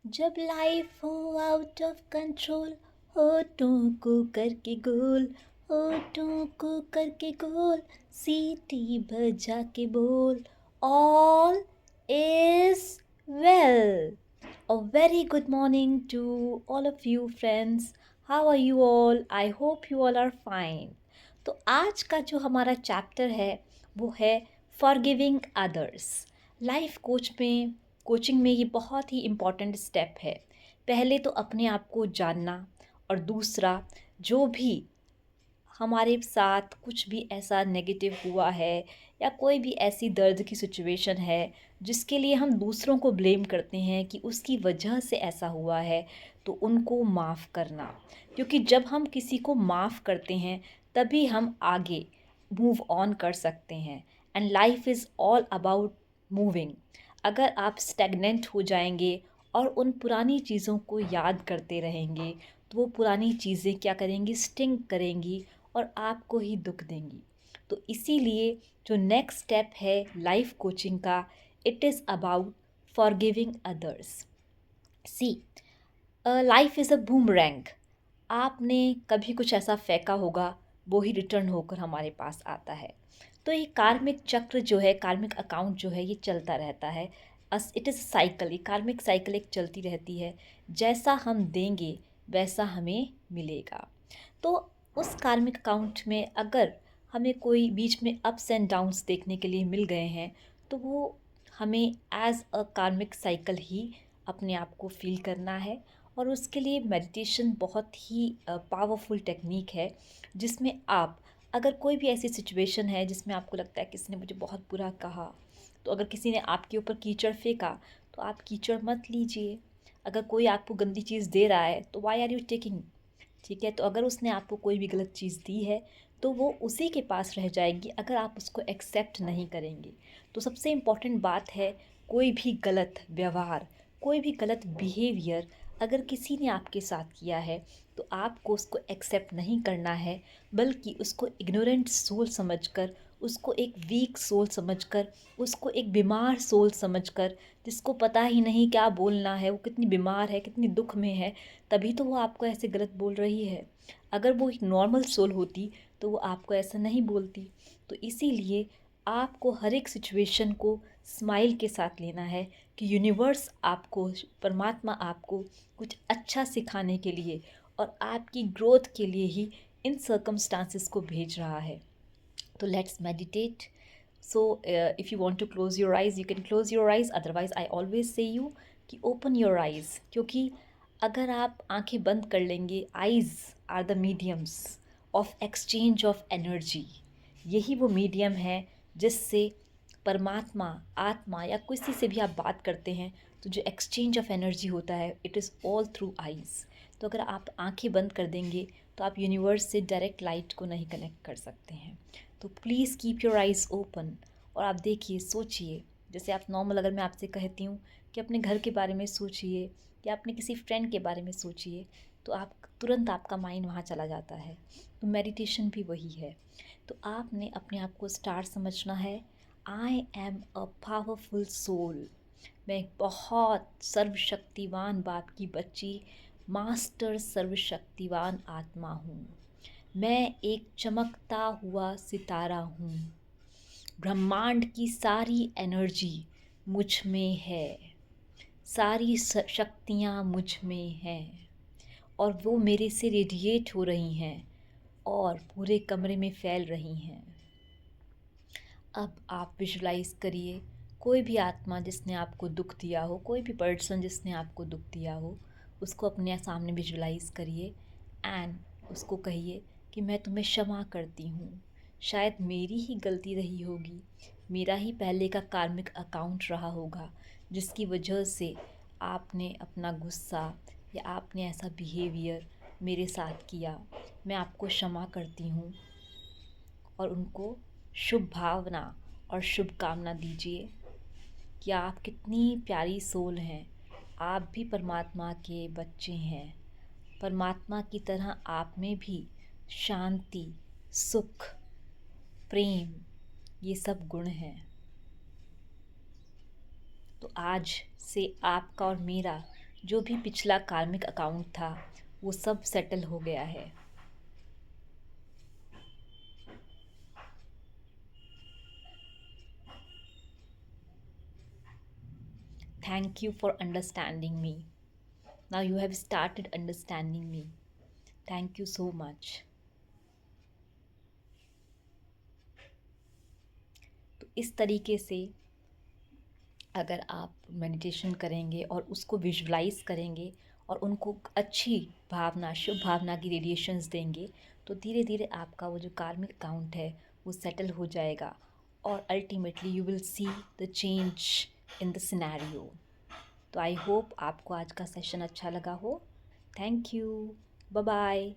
जब लाइफ हो out of control, होठों को करके गोल, होठों को करके गोल, सीटी बजा के बोल, all is well. A very good morning to all of you friends. How are you all? I hope you all are fine. तो आज का जो हमारा चैप्टर है वो है फॉरगिविंग अदर्स. लाइफ कोचिंग में ये बहुत ही इम्पॉर्टेंट स्टेप है. पहले तो अपने आप को जानना, और दूसरा जो भी हमारे साथ कुछ भी ऐसा नेगेटिव हुआ है या कोई भी ऐसी दर्द की सिचुएशन है जिसके लिए हम दूसरों को ब्लेम करते हैं कि उसकी वजह से ऐसा हुआ है, तो उनको माफ़ करना. क्योंकि जब हम किसी को माफ़ करते हैं तभी हम आगे मूव ऑन कर सकते हैं. And life is all about moving. अगर आप स्टैग्नेंट हो जाएंगे और उन पुरानी चीज़ों को याद करते रहेंगे तो वो पुरानी चीज़ें क्या करेंगी, स्टिंग करेंगी और आपको ही दुख देंगी. तो इसीलिए जो नेक्स्ट स्टेप है लाइफ कोचिंग का, it is about forgiving others. See, life is a boomerang. आपने कभी कुछ ऐसा फेंका होगा, वो ही रिटर्न होकर हमारे पास आता है. तो ये कार्मिक चक्र जो है, कार्मिक अकाउंट जो है, ये चलता रहता है. It is cycle. ये कार्मिक साइकिल एक चलती रहती है. जैसा हम देंगे वैसा हमें मिलेगा. तो उस कार्मिक अकाउंट में अगर हमें कोई बीच में अप्स एंड डाउन्स देखने के लिए मिल गए हैं, तो वो हमें एज़ अ कार्मिक साइकिल ही अपने आप को फ़ील करना है. और उसके लिए मेडिटेशन बहुत ही पावरफुल टेक्निक है, जिसमें आप, अगर कोई भी ऐसी सिचुएशन है जिसमें आपको लगता है किसी ने मुझे बहुत बुरा कहा, तो अगर किसी ने आपके ऊपर कीचड़ फेंका तो आप कीचड़ मत लीजिए. अगर कोई आपको गंदी चीज़ दे रहा है तो वाई आर यू टेकिंग. ठीक है, तो अगर उसने आपको कोई भी गलत चीज़ दी है तो वो उसी के पास रह जाएगी अगर आप उसको एक्सेप्ट नहीं करेंगे. तो सबसे इम्पॉर्टेंट बात है, कोई भी गलत व्यवहार, कोई भी गलत बिहेवियर अगर किसी ने आपके साथ किया है तो आपको उसको एक्सेप्ट नहीं करना है, बल्कि उसको इग्नोरेंट सोल समझकर, उसको एक वीक सोल समझकर, उसको एक बीमार सोल समझकर, जिसको पता ही नहीं क्या बोलना है, वो कितनी बीमार है, कितनी दुख में है, तभी तो वो आपको ऐसे गलत बोल रही है. अगर वो एक नॉर्मल सोल होती तो वो आपको ऐसा नहीं बोलती. तो इसीलिए आपको हर एक सिचुएशन को स्माइल के साथ लेना है कि यूनिवर्स आपको, परमात्मा आपको कुछ अच्छा सिखाने के लिए और आपकी ग्रोथ के लिए ही इन सर्कमस्टांसेस को भेज रहा है. तो let's meditate. So if you want to close your eyes you can close your eyes, otherwise I always say you कि ओपन योर आइज़. क्योंकि अगर आप आंखें बंद कर लेंगे, eyes are the mediums of exchange of energy. यही वो मीडियम है जिससे परमात्मा, आत्मा या किसी से भी आप बात करते हैं तो जो एक्सचेंज ऑफ एनर्जी होता है, it is all through eyes. तो अगर आप आंखें बंद कर देंगे तो आप यूनिवर्स से डायरेक्ट लाइट को नहीं कनेक्ट कर सकते हैं. तो please keep your eyes open और आप देखिए, सोचिए. जैसे आप नॉर्मल, अगर मैं आपसे कहती हूँ कि अपने घर के बारे में सोचिए या अपने किसी फ्रेंड के बारे में सोचिए, तो आप तुरंत, आपका माइंड वहाँ चला जाता है. तो मेडिटेशन भी वही है. तो आपने अपने आप को स्टार समझना है. I am a powerful soul. मैं एक बहुत सर्वशक्तिवान बाप की बच्ची, मास्टर सर्वशक्तिवान आत्मा हूँ. मैं एक चमकता हुआ सितारा हूँ. ब्रह्मांड की सारी एनर्जी मुझ में है. सारी शक्तियाँ मुझ में हैं और वो मेरे से रेडिएट हो रही हैं और पूरे कमरे में फैल रही हैं. अब आप विजुलाइज़ करिए, कोई भी आत्मा जिसने आपको दुख दिया हो, कोई भी पर्सन जिसने आपको दुख दिया हो, उसको अपने सामने विजुलाइज़ करिए एंड उसको कहिए कि मैं तुम्हें क्षमा करती हूँ. शायद मेरी ही गलती रही होगी, मेरा ही पहले का कार्मिक अकाउंट रहा होगा जिसकी वजह से आपने अपना गुस्सा या आपने ऐसा बिहेवियर मेरे साथ किया. मैं आपको क्षमा करती हूँ और उनको शुभ भावना और शुभकामना दीजिए कि आप कितनी प्यारी सोल हैं. आप भी परमात्मा के बच्चे हैं. परमात्मा की तरह आप में भी शांति, सुख, प्रेम, ये सब गुण हैं. तो आज से आपका और मेरा जो भी पिछला कार्मिक अकाउंट था वो सब सेटल हो गया है। Thank you for understanding me. Now you have started understanding me. Thank you so much. तो इस तरीके से अगर आप मेडिटेशन करेंगे और उसको विजुलाइज करेंगे और उनको अच्छी भावना, शुभ भावना की रेडिएशंस देंगे, तो धीरे धीरे आपका वो जो कार्मिक अकाउंट है वो सेटल हो जाएगा और ultimately you will see the change in the scenario. तो आई होप आपको आज का सेशन अच्छा लगा हो। Thank you. Bye bye.